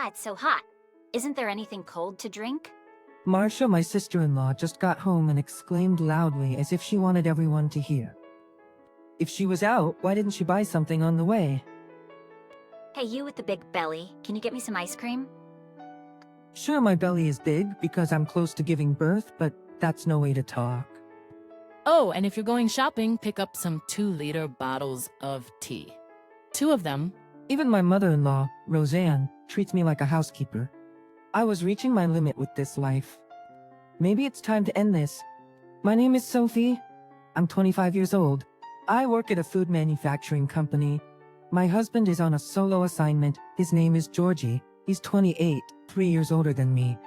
It's so hot. Isn't there anything cold to drink? Marcia, my sister-in-law, just got home and exclaimed loudly as if she wanted everyone to hear. If she was out, why didn't she buy something on the way? Hey, you with the big belly, can you get me some ice cream? Sure, my belly is big because I'm close to giving birth, but that's no way to talk. Oh, and if you're going shopping, pick up some 2-liter bottles of tea. 2 of them. Even my mother-in-law, Roseanne, treats me like a housekeeper. I was reaching my limit with this life. Maybe it's time to end this. My name is Sophie. I'm 25 years old. I work at a food manufacturing company. My husband is on a solo assignment. His name is Georgie. He's 28, 3 years older than me.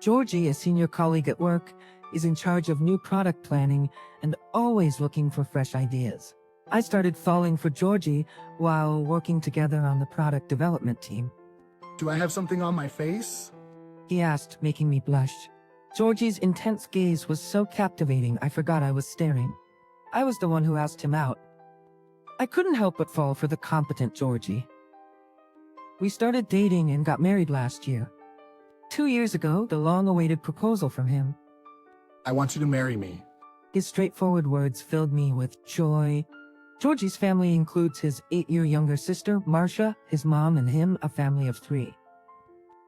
Georgie, a senior colleague at work, is in charge of new product planning and always looking for fresh ideas. I started falling for Georgie while working together on the product development team. Do I have something on my face? He asked, making me blush. Georgie's intense gaze was so captivating I forgot I was staring. I was the one who asked him out. I couldn't help but fall for the competent Georgie. We started dating and got married last year. 2 years ago, the long-awaited proposal from him. I want you to marry me. His straightforward words filled me with joy. Georgie's family includes his 8-year younger sister, Marcia, his mom, and him, a family of 3.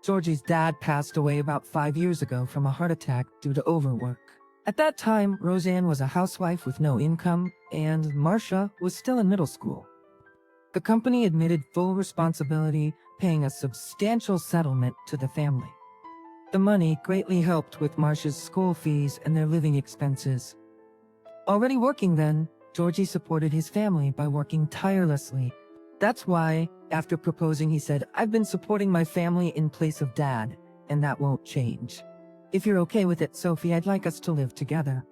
Georgie's dad passed away about 5 years ago from a heart attack due to overwork. At that time, Roseanne was a housewife with no income, and Marcia was still in middle school. The company admitted full responsibility, paying a substantial settlement to the family. The money greatly helped with Marcia's school fees and their living expenses. Already working then, Georgie supported his family by working tirelessly. That's why, after proposing, he said, "I've been supporting my family in place of Dad, and that won't change. If you're okay with it, Sophie, I'd like us to live together."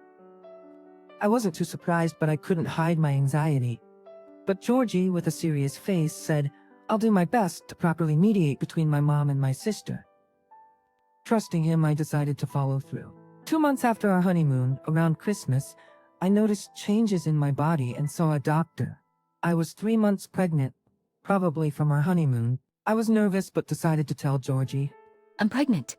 I wasn't too surprised, but I couldn't hide my anxiety. But Georgie, with a serious face, said, "I'll do my best to properly mediate between my mom and my sister." Trusting him, I decided to follow through. 2 months after our honeymoon, around Christmas, I noticed changes in my body and saw a doctor. I was 3 months pregnant, probably from our honeymoon. I was nervous but decided to tell Georgie. I'm pregnant.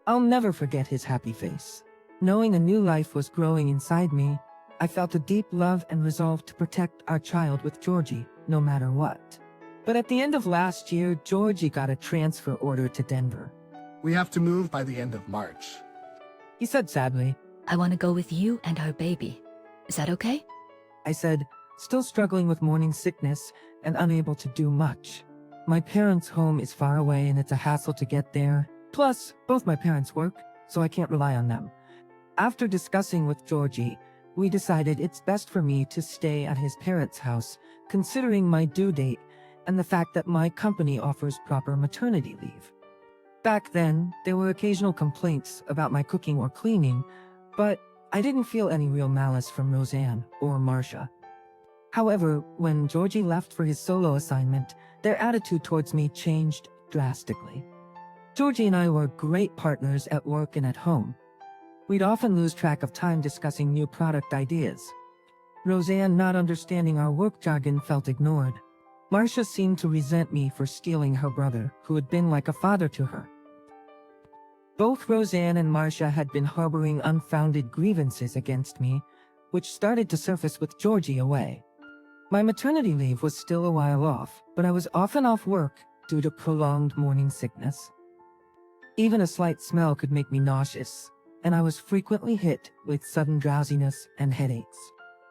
I'll never forget his happy face. Knowing a new life was growing inside me, I felt a deep love and resolve to protect our child with Georgie, no matter what. But at the end of last year, Georgie got a transfer order to Denver. We have to move by the end of March. He said sadly. I want to go with you and our baby. Is that okay? I said, still struggling with morning sickness and unable to do much. My parents' home is far away and it's a hassle to get there. Plus, both my parents work, so I can't rely on them. After discussing with Georgie, we decided it's best for me to stay at his parents' house, considering my due date and the fact that my company offers proper maternity leave. Back then, there were occasional complaints about my cooking or cleaning, but I didn't feel any real malice from Roseanne or Marcia. However, when Georgie left for his solo assignment, their attitude towards me changed drastically. Georgie and I were great partners at work and at home. We'd often lose track of time discussing new product ideas. Roseanne, not understanding our work jargon, felt ignored. Marcia seemed to resent me for stealing her brother, who had been like a father to her. Both Roseanne and Marcia had been harboring unfounded grievances against me, which started to surface with Georgie away. My maternity leave was still a while off, but I was often off work due to prolonged morning sickness. Even a slight smell could make me nauseous, and I was frequently hit with sudden drowsiness and headaches.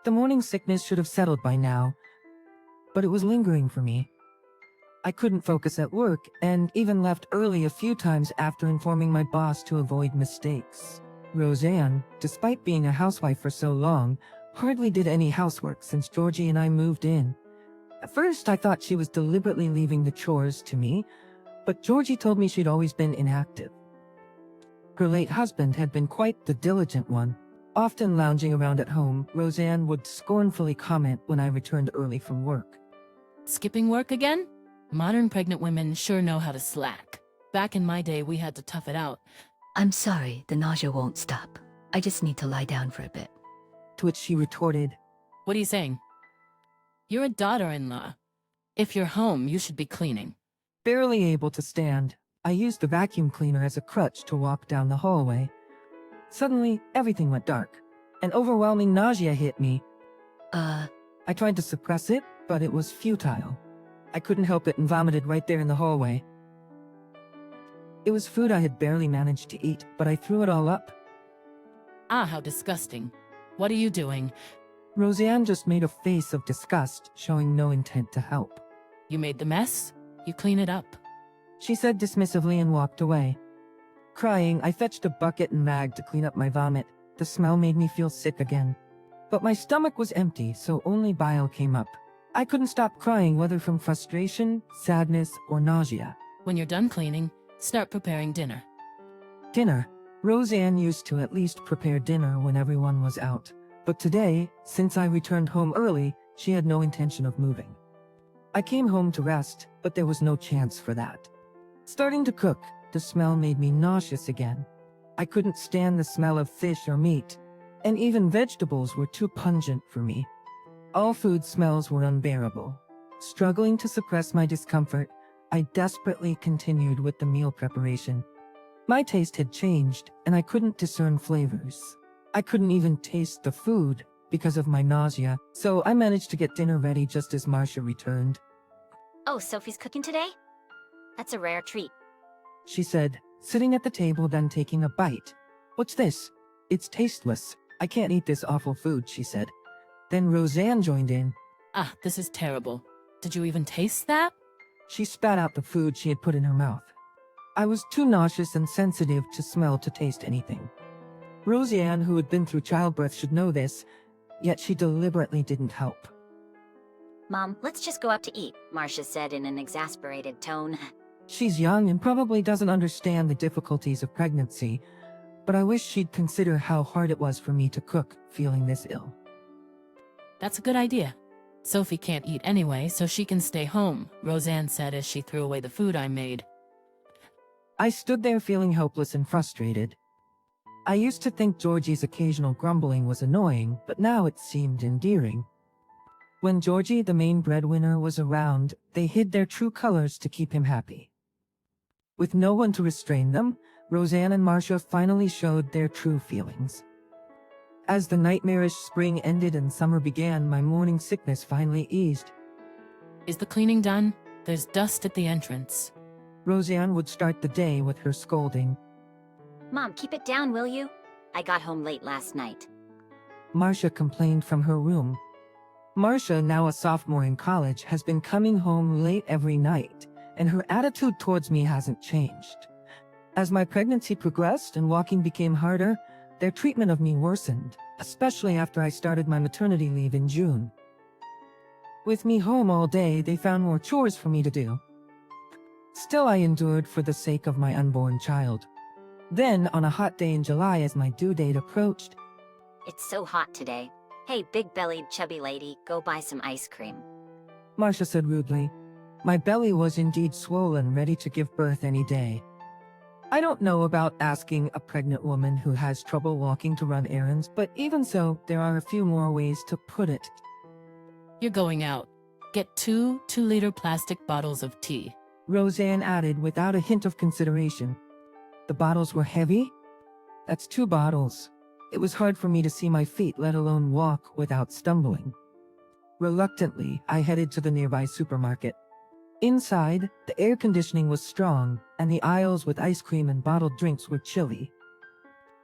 The morning sickness should have settled by now, but it was lingering for me. I couldn't focus at work and even left early a few times after informing my boss to avoid mistakes. Roseanne, despite being a housewife for so long, hardly did any housework since Georgie and I moved in. At first, I thought she was deliberately leaving the chores to me, but Georgie told me she'd always been inactive. Her late husband had been quite the diligent one. Often lounging around at home, Roseanne would scornfully comment when I returned early from work. Skipping work again? Modern pregnant women sure know how to slack. Back in my day, we had to tough it out. I'm sorry, the nausea won't stop. I just need to lie down for a bit. To which she retorted, What are you saying? You're a daughter-in-law. If you're home, you should be cleaning. barely able to stand. I used the vacuum cleaner as a crutch to walk down the hallway. Suddenly, everything went dark. An overwhelming nausea hit me. I tried to suppress it, but it was futile. I couldn't help it and vomited right there in the hallway. It was food I had barely managed to eat, but I threw it all up. Ah, how disgusting. What are you doing? Roseanne just made a face of disgust, showing no intent to help. You made the mess? You clean it up. She said dismissively and walked away. Crying, I fetched a bucket and rag to clean up my vomit. The smell made me feel sick again. But my stomach was empty, so only bile came up. I couldn't stop crying, whether from frustration, sadness, or nausea. When you're done cleaning, start preparing dinner. Dinner. Roseanne used to at least prepare dinner when everyone was out. But today, since I returned home early, she had no intention of moving. I came home to rest, but there was no chance for that. Starting to cook, the smell made me nauseous again. I couldn't stand the smell of fish or meat, and even vegetables were too pungent for me. All food smells were unbearable. Struggling to suppress my discomfort, I desperately continued with the meal preparation. My taste had changed, and I couldn't discern flavors. I couldn't even taste the food because of my nausea, so I managed to get dinner ready just as Marcia returned. Oh, Sophie's cooking today? That's a rare treat. She said, sitting at the table then taking a bite. "What's this? It's tasteless. I can't eat this awful food," she said. Then Roseanne joined in. Ah, this is terrible. Did you even taste that? She spat out the food she had put in her mouth. I was too nauseous and sensitive to smell to taste anything. Roseanne, who had been through childbirth, should know this, yet she deliberately didn't help. Mom, let's just go out to eat, Marcia said in an exasperated tone. She's young and probably doesn't understand the difficulties of pregnancy, but I wish she'd consider how hard it was for me to cook, feeling this ill. That's a good idea. Sophie can't eat anyway, so she can stay home, Roseanne said as she threw away the food I made. I stood there feeling helpless and frustrated. I used to think Georgie's occasional grumbling was annoying, but now it seemed endearing. When Georgie, the main breadwinner, was around, they hid their true colors to keep him happy. With no one to restrain them, Roseanne and Marcia finally showed their true feelings. As the nightmarish spring ended and summer began, my morning sickness finally eased. Is the cleaning done? There's dust at the entrance. Roseanne would start the day with her scolding. Mom, keep it down, will you? I got home late last night. Marcia complained from her room. Marcia, now a sophomore in college, has been coming home late every night, and her attitude towards me hasn't changed. As my pregnancy progressed and walking became harder, their treatment of me worsened, especially after I started my maternity leave in June. With me home all day, they found more chores for me to do. Still, I endured for the sake of my unborn child. Then, on a hot day in July as my due date approached, It's so hot today. Hey, big-bellied chubby lady, go buy some ice cream. Marcia said rudely. My belly was indeed swollen, ready to give birth any day. I don't know about asking a pregnant woman who has trouble walking to run errands, but even so, there are a few more ways to put it. You're going out. Get 2 2-liter plastic bottles of tea. Roseanne added without a hint of consideration. The bottles were heavy? That's 2 bottles. It was hard for me to see my feet, let alone walk without stumbling. Reluctantly, I headed to the nearby supermarket. Inside, the air conditioning was strong, and the aisles with ice cream and bottled drinks were chilly.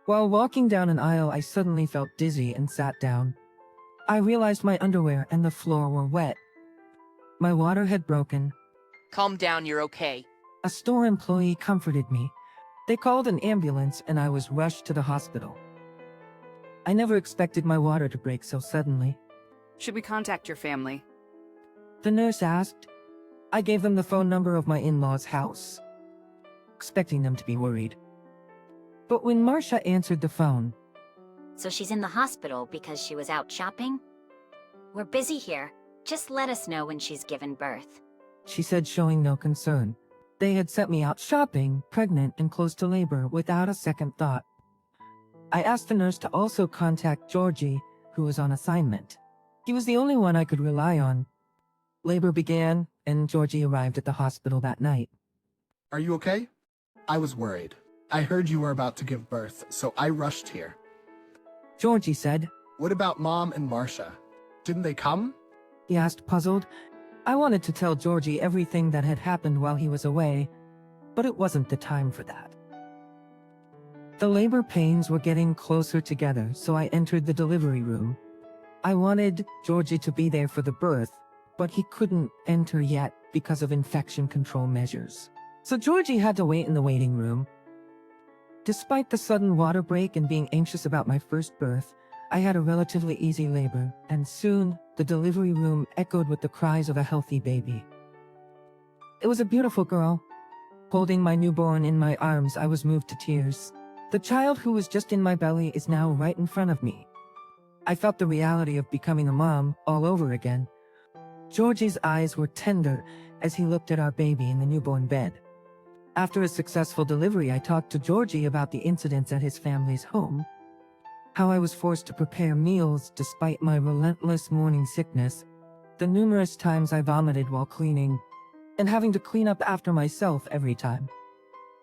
While walking down an aisle, I suddenly felt dizzy and sat down. I realized my underwear and the floor were wet. My water had broken. Calm down, you're okay. A store employee comforted me. They called an ambulance and I was rushed to the hospital. I never expected my water to break so suddenly. Should we contact your family? The nurse asked. I gave them the phone number of my in-laws' house, expecting them to be worried. But when Marcia answered the phone, So she's in the hospital because she was out shopping? We're busy here. Just let us know when she's given birth. she said, showing no concern. They had sent me out shopping, pregnant and close to labor, without a second thought. I asked the nurse to also contact Georgie, who was on assignment. He was the only one I could rely on. Labor began, and Georgie arrived at the hospital that night. Are you okay? I was worried. I heard you were about to give birth, so I rushed here. Georgie said. What about Mom and Marcia? Didn't they come? He asked, puzzled. I wanted to tell Georgie everything that had happened while he was away, but it wasn't the time for that. The labor pains were getting closer together, so I entered the delivery room. I wanted Georgie to be there for the birth, but he couldn't enter yet because of infection control measures. So Georgie had to wait in the waiting room. Despite the sudden water break and being anxious about my first birth, I had a relatively easy labor, and soon the delivery room echoed with the cries of a healthy baby. It was a beautiful girl. Holding my newborn in my arms, I was moved to tears. The child who was just in my belly is now right in front of me. I felt the reality of becoming a mom all over again. Georgie's eyes were tender as he looked at our baby in the newborn bed. After a successful delivery, I talked to Georgie about the incidents at his family's home, how I was forced to prepare meals despite my relentless morning sickness, the numerous times I vomited while cleaning, and having to clean up after myself every time.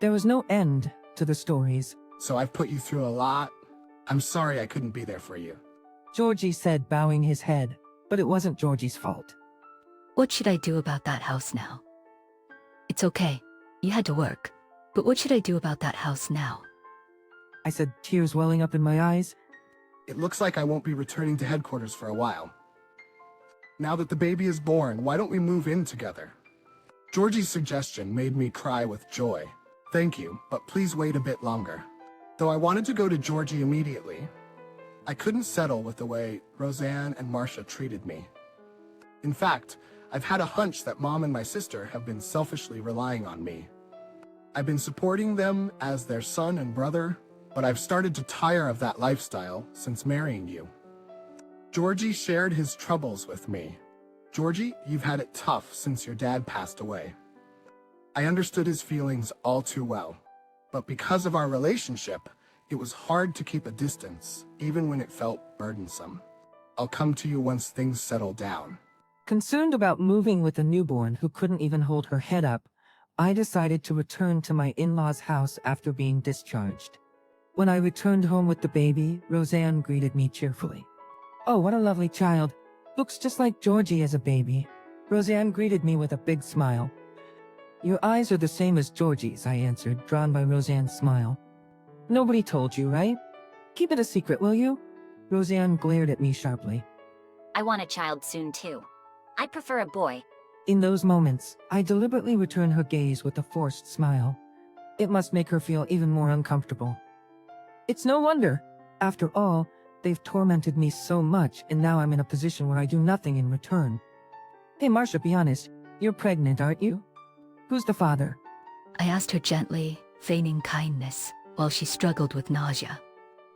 There was no end to the stories. So I've put you through a lot. I'm sorry I couldn't be there for you. Georgie said, bowing his head, but it wasn't Georgie's fault. What should I do about that house now? It's okay. You had to work. But what should I do about that house now? I said, tears welling up in my eyes. It looks like I won't be returning to headquarters for a while. Now that the baby is born, why don't we move in together? Georgie's suggestion made me cry with joy. Thank you, but please wait a bit longer. Though I wanted to go to Georgie immediately, I couldn't settle with the way Roseanne and Marcia treated me. In fact, I've had a hunch that Mom and my sister have been selfishly relying on me. I've been supporting them as their son and brother, but I've started to tire of that lifestyle since marrying you. Georgie shared his troubles with me. Georgie, you've had it tough since your dad passed away. I understood his feelings all too well, but because of our relationship, it was hard to keep a distance, even when it felt burdensome. I'll come to you once things settle down. Concerned about moving with a newborn who couldn't even hold her head up, I decided to return to my in-laws' house after being discharged. When I returned home with the baby, Roseanne greeted me cheerfully. Oh, what a lovely child. Looks just like Georgie as a baby. Roseanne greeted me with a big smile. Your eyes are the same as Georgie's, I answered, drawn by Roseanne's smile. Nobody told you, right? Keep it a secret, will you? Roseanne glared at me sharply. I want a child soon too. I prefer a boy. In those moments, I deliberately return her gaze with a forced smile. It must make her feel even more uncomfortable. It's no wonder. After all, they've tormented me so much, and now I'm in a position where I do nothing in return. Hey Marcia, be honest. You're pregnant, aren't you? Who's the father? I asked her gently, feigning kindness, while she struggled with nausea.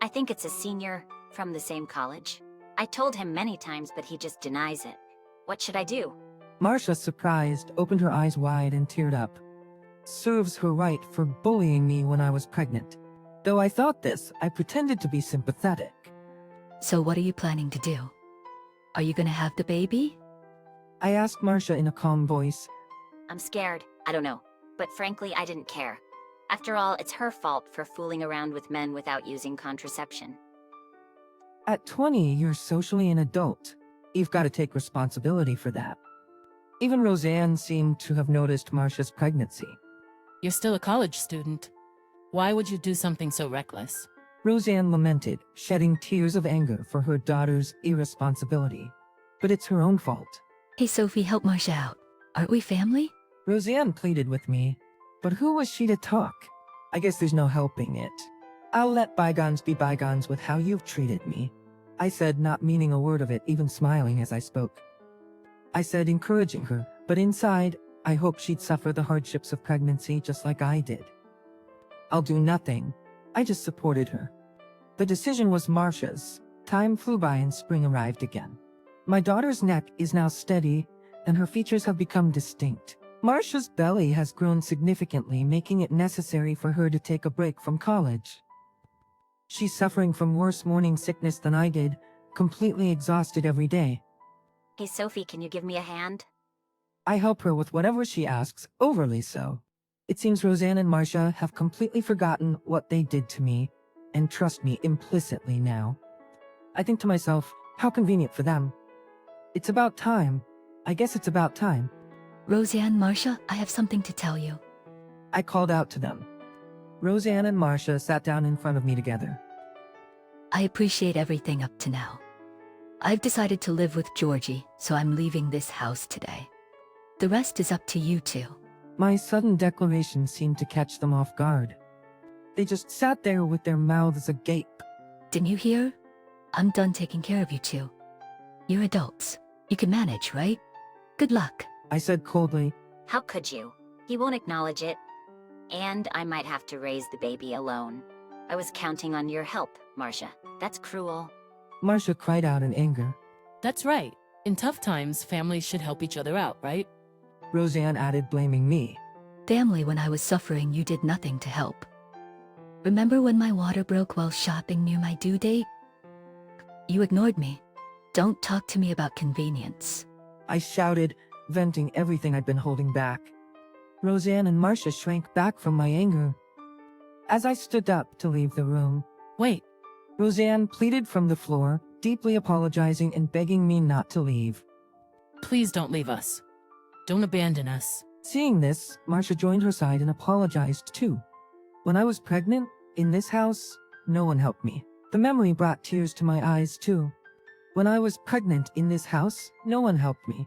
I think it's a senior from the same college. I told him many times, but he just denies it. What should I do? Marcia, surprised, opened her eyes wide and teared up. Serves her right for bullying me when I was pregnant. Though I thought this, I pretended to be sympathetic. So what are you planning to do? Are you gonna have the baby? I asked Marcia in a calm voice. I'm scared. I don't know. But frankly, I didn't care. After all, it's her fault for fooling around with men without using contraception. At 20, you're socially an adult. You've got to take responsibility for that. Even Roseanne seemed to have noticed Marcia's pregnancy. You're still a college student. Why would you do something so reckless? Roseanne lamented, shedding tears of anger for her daughter's irresponsibility. But it's her own fault. Hey Sophie, help Marcia out. Aren't we family? Roseanne pleaded with me, but who was she to talk? I guess there's no helping it. I'll let bygones be bygones with how you've treated me, I said, not meaning a word of it, even smiling as I spoke. I said, encouraging her, but inside, I hoped she'd suffer the hardships of pregnancy just like I did. I'll do nothing. I just supported her. The decision was Marcia's. Time flew by and spring arrived again. My daughter's neck is now steady, and her features have become distinct. Marcia's belly has grown significantly, making it necessary for her to take a break from college. She's suffering from worse morning sickness than I did, completely exhausted every day. Hey Sophie, can you give me a hand? I help her with whatever she asks, overly so. It seems Roseanne and Marcia have completely forgotten what they did to me and trust me implicitly now. I think to myself, how convenient for them. It's about time. I guess it's about time. Roseanne, Marcia, I have something to tell you. I called out to them. Roseanne and Marcia sat down in front of me together. I appreciate everything up to now. I've decided to live with Georgie, so I'm leaving this house today. The rest is up to you two. My sudden declaration seemed to catch them off guard. They just sat there with their mouths agape. Didn't you hear? I'm done taking care of you two. You're adults. You can manage, right? Good luck. I said coldly. How could you? He won't acknowledge it. And I might have to raise the baby alone. I was counting on your help, Marcia. That's cruel. Marcia cried out in anger. That's right. In tough times, families should help each other out, right? Roseanne added, blaming me. Family, when I was suffering, you did nothing to help. Remember when my water broke while shopping near my due date? You ignored me. Don't talk to me about convenience. I shouted, venting everything I'd been holding back. Roseanne and Marcia shrank back from my anger. As I stood up to leave the room, Wait, Roseanne pleaded from the floor, deeply apologizing and begging me not to leave. please don't leave us. Don't abandon us. Seeing this, Marcia joined her side and apologized too. When I was pregnant, in this house, no one helped me. The memory brought tears to my eyes too. When I was pregnant in this house, no one helped me.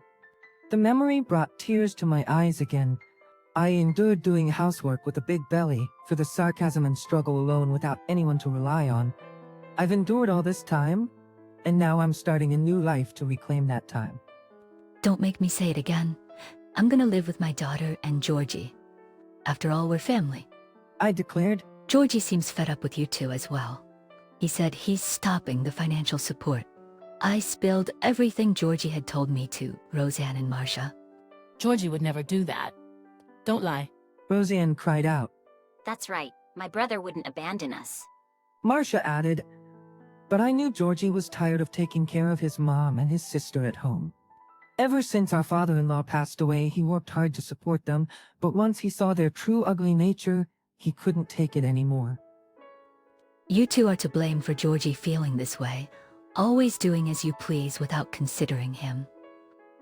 The memory brought tears to my eyes again. I endured doing housework with a big belly, for the sarcasm and struggle alone without anyone to rely on. I've endured all this time, and now I'm starting a new life to reclaim that time. Don't make me say it again. I'm gonna live with my daughter and Georgie. After all, we're family. I declared. Georgie seems fed up with you two as well. He said he's stopping the financial support. I spilled everything Georgie had told me to Roseanne and Marcia. Georgie would never do that. Don't lie. Roseanne cried out. That's right. My brother wouldn't abandon us. Marcia added, but I knew Georgie was tired of taking care of his mom and his sister at home. Ever since our father-in-law passed away, he worked hard to support them, but once he saw their true ugly nature, he couldn't take it anymore. You two are to blame for Georgie feeling this way, always doing as you please without considering him.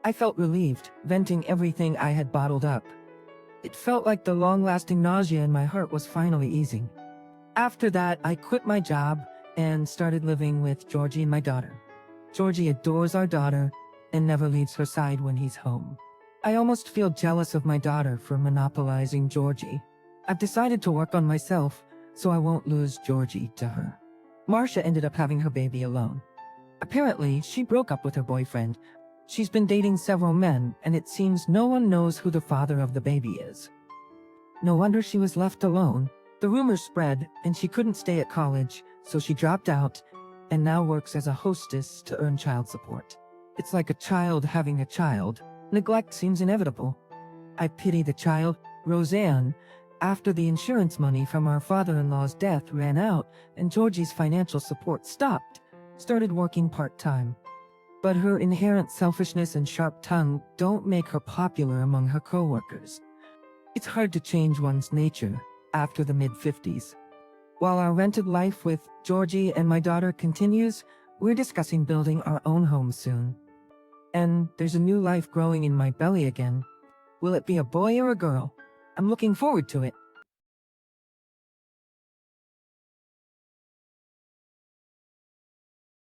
I felt relieved, venting everything I had bottled up. It felt like the long-lasting nausea in my heart was finally easing. After that, I quit my job and started living with Georgie and my daughter. Georgie adores our daughter and never leaves her side when he's home. I almost feel jealous of my daughter for monopolizing Georgie. I've decided to work on myself so I won't lose Georgie to her. Marcia ended up having her baby alone. Apparently, she broke up with her boyfriend. She's been dating several men, and it seems no one knows who the father of the baby is. No wonder she was left alone. The rumors spread, and she couldn't stay at college, so she dropped out and now works as a hostess to earn child support. It's like a child having a child. Neglect seems inevitable. I pity the child, Roseanne, after the insurance money from our father-in-law's death ran out and Georgie's financial support stopped, started working part-time. But her inherent selfishness and sharp tongue don't make her popular among her co-workers. It's hard to change one's nature after the mid-50s. While our rented life with Georgie and my daughter continues, we're discussing building our own home soon. And there's a new life growing in my belly again. Will it be a boy or a girl? I'm looking forward to it.